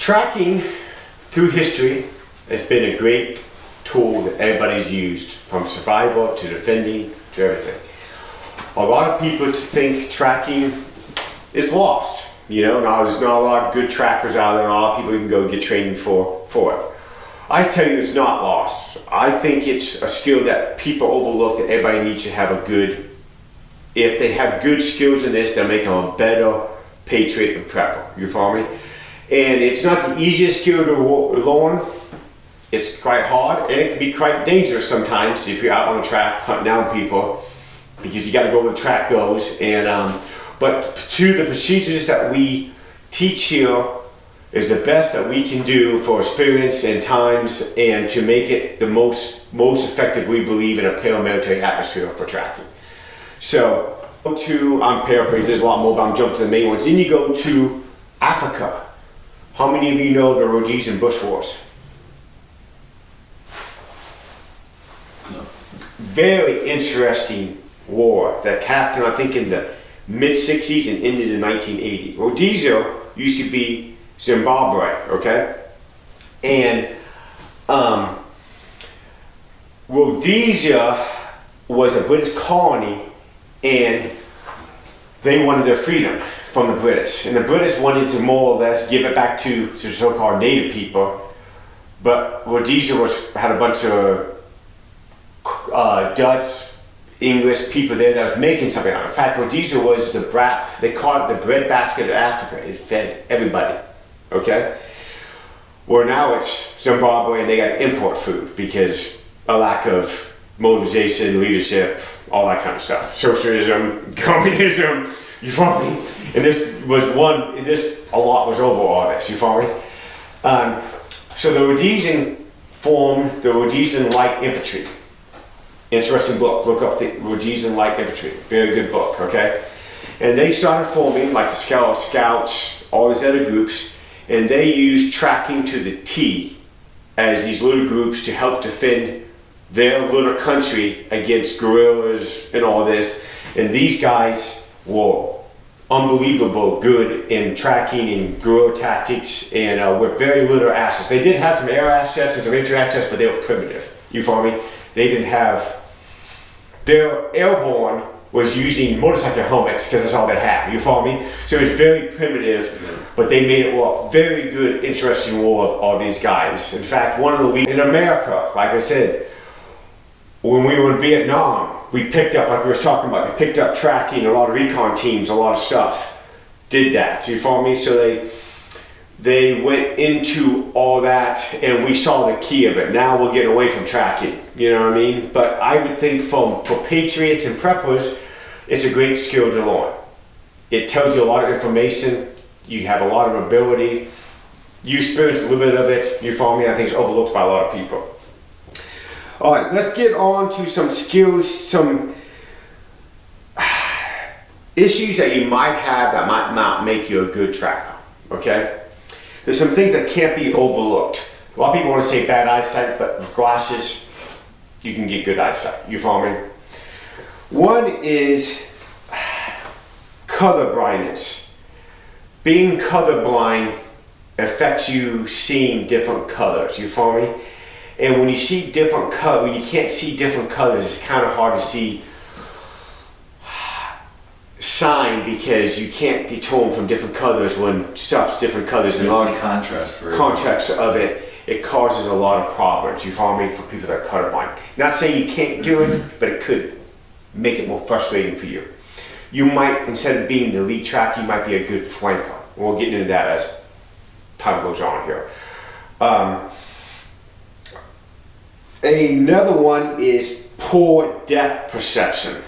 Tracking through history has been a great tool that everybody's used, from survival to defending to everything. A lot of people think tracking is lost. You know, now there's not a lot of good trackers out there, and a lot of people can go get training for it. I tell you, it's not lost. I think it's a skill that people overlook, that everybody needs to have a good, if they have good skills in this, they'll make them a better patriot and prepper. You follow me? And it's not the easiest skill to learn. It's quite hard, and it can be quite dangerous sometimes if you're out on the track hunting down people, because you got to go where the track goes. And but to the procedures that we teach here is the best that we can do for experience and times, and to make it the most effective, we believe, in a paramilitary atmosphere for tracking. So I'm paraphrasing, there's a lot more, but I'm jumping to the main ones. Then you go to Africa. How many of you know the Rhodesian Bush Wars? No. Very interesting war that happened, I think, in the mid-60s and ended in 1980. Rhodesia used to be Zimbabwe, okay? And Rhodesia was a British colony, and they wanted their freedom from the British. And the British wanted to more or less give it back to the so-called native people. But Rhodesia had a bunch of Dutch, English people there that was making something out of it. In fact, Rhodesia was they called it the breadbasket of Africa. It fed everybody, okay? Well, now it's Zimbabwe, and they got to import food because a lack of motivation, leadership, all that kind of stuff. Socialism, communism, you follow me? And a lot was over all this, you follow me? So the Rhodesian formed the Rhodesian Light Infantry. Interesting book, look up the Rhodesian Light Infantry, very good book, okay? And they started forming, like the Scouts, all these other groups, and they used tracking to the T as these little groups to help defend their little country against guerrillas and all this. And these guys were unbelievable good in tracking and guerrilla tactics, and with very little assets. They did have some air assets and some infantry assets, but they were primitive. You follow me? They didn't have, their airborne was using motorcycle helmets because that's all they had. You follow me? So it was very primitive, but they made it a very good, interesting war of all these guys. In fact, one of the leaders in America, like I said, when we were in Vietnam, we picked up, like we were talking about, they picked up tracking, a lot of recon teams, a lot of stuff did that. You follow me? So they went into all that, and we saw the key of it. Now we're getting away from tracking, you know what I mean? But I would think for patriots and preppers, it's a great skill to learn. It tells you a lot of information, you have a lot of ability, you experience a little bit of it, you follow me? I think it's overlooked by a lot of people. All right, let's get on to some skills, some issues that you might have that might not make you a good tracker, okay? There's some things that can't be overlooked. A lot of people want to say bad eyesight, but with glasses, you can get good eyesight. You follow me? One is color blindness. Being colorblind affects you seeing different colors. You follow me? And when you see different colors, when you can't see different colors, it's kind of hard to see sign, because you can't determine from different colors when stuff's different colors. And large contrast of it, it causes a lot of problems. You follow me? For people that are colorblind. Not saying you can't do it, but it could make it more frustrating for you. You might, instead of being the lead track, you might be a good flanker. We'll get into that as time goes on here. Another one is poor depth perception.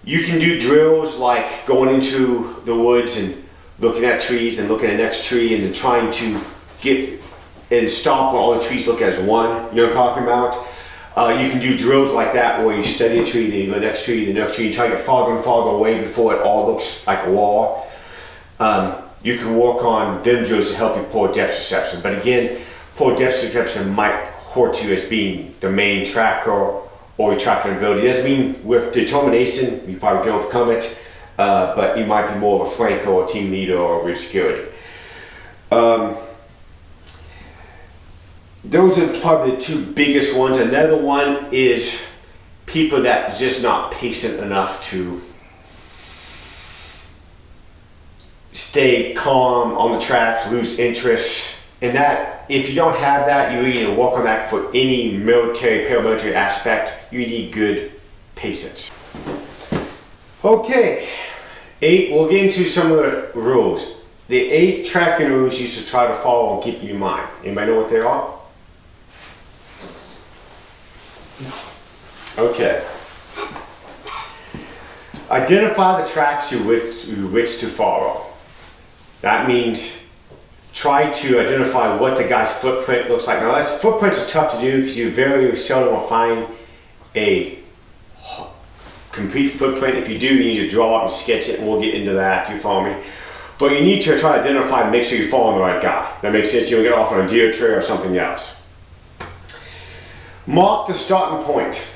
You can do drills like going into the woods and looking at trees and looking at the next tree and then trying to get and stop when all the trees look as one. You know what I'm talking about? You can do drills like that where you study a tree, then you go to the next tree, the next tree, and try to get farther and farther away before it all looks like a wall. You can work on them drills to help you poor depth perception. But again, poor depth perception might hurt you as being the main tracker or your tracking ability. It doesn't mean with determination you probably can overcome it. but you might be more of a flanker or team leader or rear security. Those are probably the two biggest ones. Another one is people that are just not patient enough to stay calm on the track, lose interest. And that, if you don't have that, you need to work on that for any military, paramilitary aspect. You need good patience. Okay, we'll get into some of the rules. The 8 tracking rules you should try to follow and keep in mind. Anybody know what they are? Okay. Identify the tracks you wish to follow. That means try to identify what the guy's footprint looks like. Now, footprints are tough to do because you very seldom will find a complete footprint. If you do, you need to draw it and sketch it, and we'll get into that. You follow me? But you need to try to identify and make sure you're following the right guy. That makes sense. You don't get off on a deer trail or something else. Mark the starting point.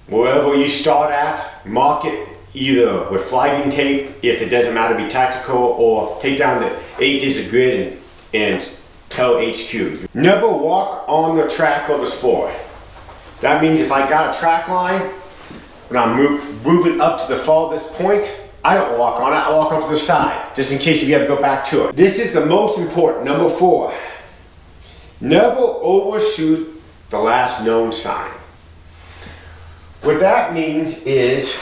Wherever you start at, mark it either with flagging tape, if it doesn't matter, be tactical, or take down the 8-digit grid and tell HQ. Never walk on the track or the spoor. That means if I got a track line, when I'm moving up to the farthest point, I don't walk on it, I walk off to the side, just in case you have to go back to it. This is the most important, number 4. Never overshoot the last known sign. What that means is,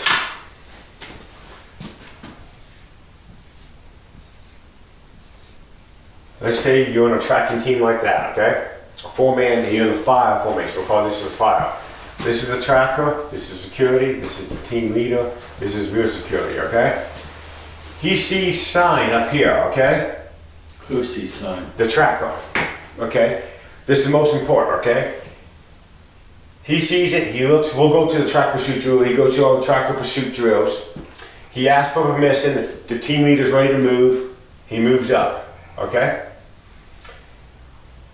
let's say you're on a tracking team like that, okay? A 4-man, and you're in the fire formation. We'll call this a fire. This is the tracker, this is security, this is the team leader, this is rear security, okay? He sees sign up here, okay? Who sees sign? The tracker, okay? This is most important, okay? He sees it, he looks, we'll go to the track pursuit drill, he goes to all the tracker pursuit drills. He asks for permission, the team leader's ready to move, he moves up, okay?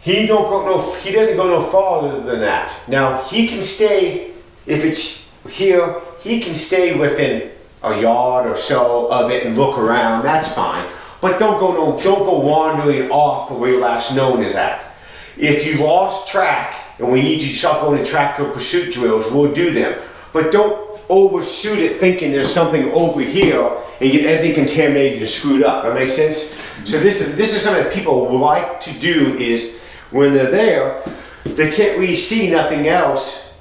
He doesn't go no farther than that. Now, he can stay, if it's here, he can stay within a yard or so of it and look around, that's fine. But don't go wandering off of where your last known is at. If you lost track, and we need to start going to tracker pursuit drills, we'll do them. But don't overshoot it thinking there's something over here and get everything contaminated and screwed up. That makes sense? Mm-hmm. So this is something that people like to do, is when they're there, they can't really see nothing else,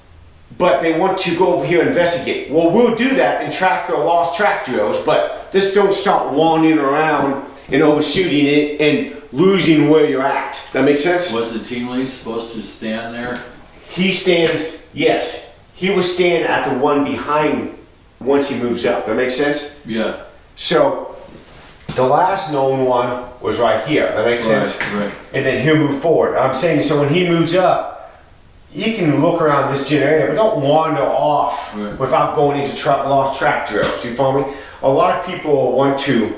but they want to go over here and investigate. Well, we'll do that in tracker or lost track drills, but just don't start wandering around and overshooting it and losing where you're at. That makes sense? Was the team lead supposed to stand there? He stands, yes. He will stand at the one behind once he moves up. That makes sense? Yeah. So, the last known one was right here. That makes sense? Right. And then he'll move forward. I'm saying, so when he moves up, you can look around this general area, but don't wander off without going into lost track drills. You follow me? A lot of people want to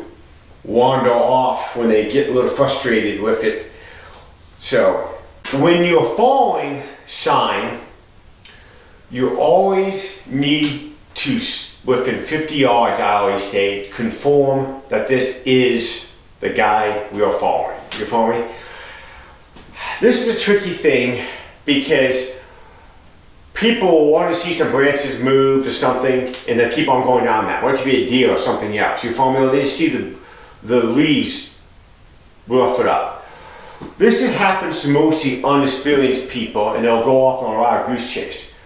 wander off when they get a little frustrated with it. So when you're following sign, you always need to, within 50 yards, I always say, conform that this is the guy we are following. You follow me? This is a tricky thing because people want to see some branches moved or something and they keep on going down that. Or it could be a deer or something else. You follow me? Or they see the leaves rough it up. This happens to mostly unexperienced people, and they'll go off on a wild goose chase.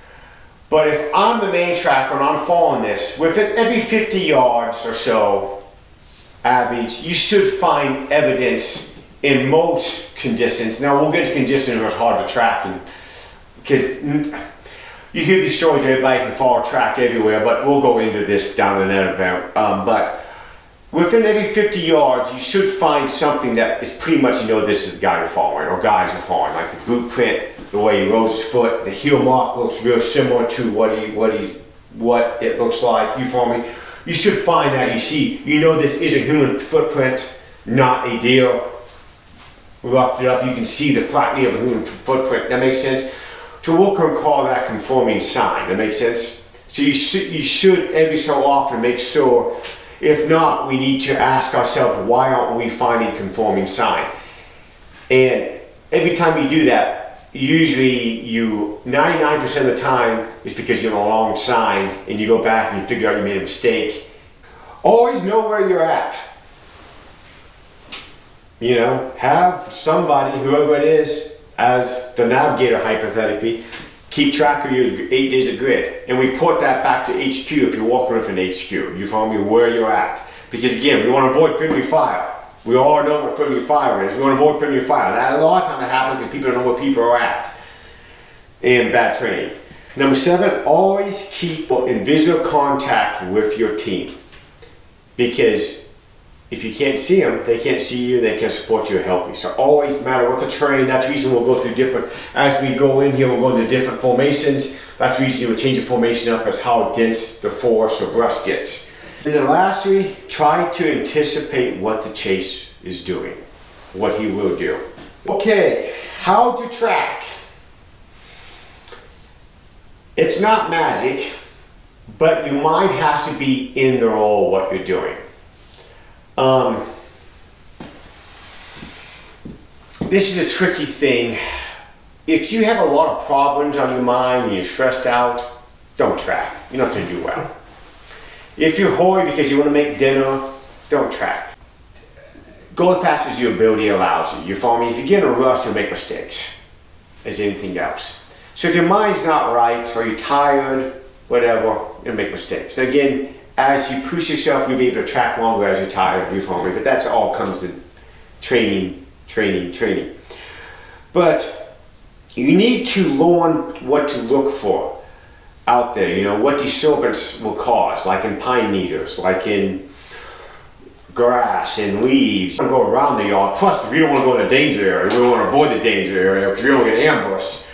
But if I'm the main tracker and I'm following this, within every 50 yards or so, average, you should find evidence in most conditions. Now we'll get to conditions where it's hard to track, because you hear these stories, everybody can follow track everywhere, but we'll go into this down in that event. But within every 50 yards, you should find something that is pretty much, you know, this is the guy you're following, or guys you're following, like the boot print, the way he rolls his foot, the heel mark looks real similar to what it looks like. You follow me? You should find that. You know this is a human footprint, not a deer. We roughed it up. You can see the flattening of a human footprint. That makes sense. So we'll call that conforming sign. That makes sense. So you should every so often make sure. If not, we need to ask ourselves, why aren't we finding conforming sign? And every time you do that, usually 99% of the time is because you're on the wrong sign and you go back and you figure out you made a mistake. Always know where you're at. You know, have somebody, whoever it is, as the navigator hypothetically, keep track of your 8 days of grid and report that back to HQ if you're walking with an HQ. You follow me, where you're at. Because again, we want to avoid friendly fire. We all know what friendly fire is. We want to avoid friendly fire. That a lot of times it happens because people don't know where people are at. And bad training. Number 7, always keep in visual contact with your team. Because if you can't see them, they can't see you, they can't support you or help you. So always, no matter what the terrain, that's the reason we'll go through different, as we go in here, we'll go through different formations. That's the reason you would change the formation up as how dense the forest or brush gets. And then lastly, try to anticipate what the chase is doing, what he will do. Okay, how to track. It's not magic, but your mind has to be in the role of what you're doing. This is a tricky thing. If you have a lot of problems on your mind and you're stressed out, don't track. You're not going to do well. If you're hoary because you want to make dinner, don't track. Go as fast as your ability allows you. You follow me? If you get in a rush, you'll make mistakes, as anything else. So if your mind's not right, or you're tired, whatever, you'll make mistakes. Again, as you push yourself, you'll be able to track longer as you're tired, you follow me? But that's all comes in training. But you need to learn what to look for out there, you know, what disturbance will cause, like in pine needles, like in grass and leaves. You don't go around the yard. Plus, if you don't want to go in the danger area, we want to avoid the danger area because you don't get ambushed.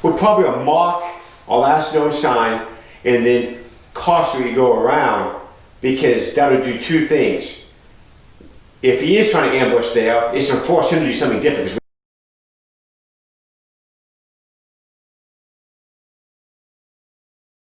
We'll probably a mark or last known sign and then cautiously go around, because that'll do 2 things. If he is trying to ambush there, it's going to force him to do something different, because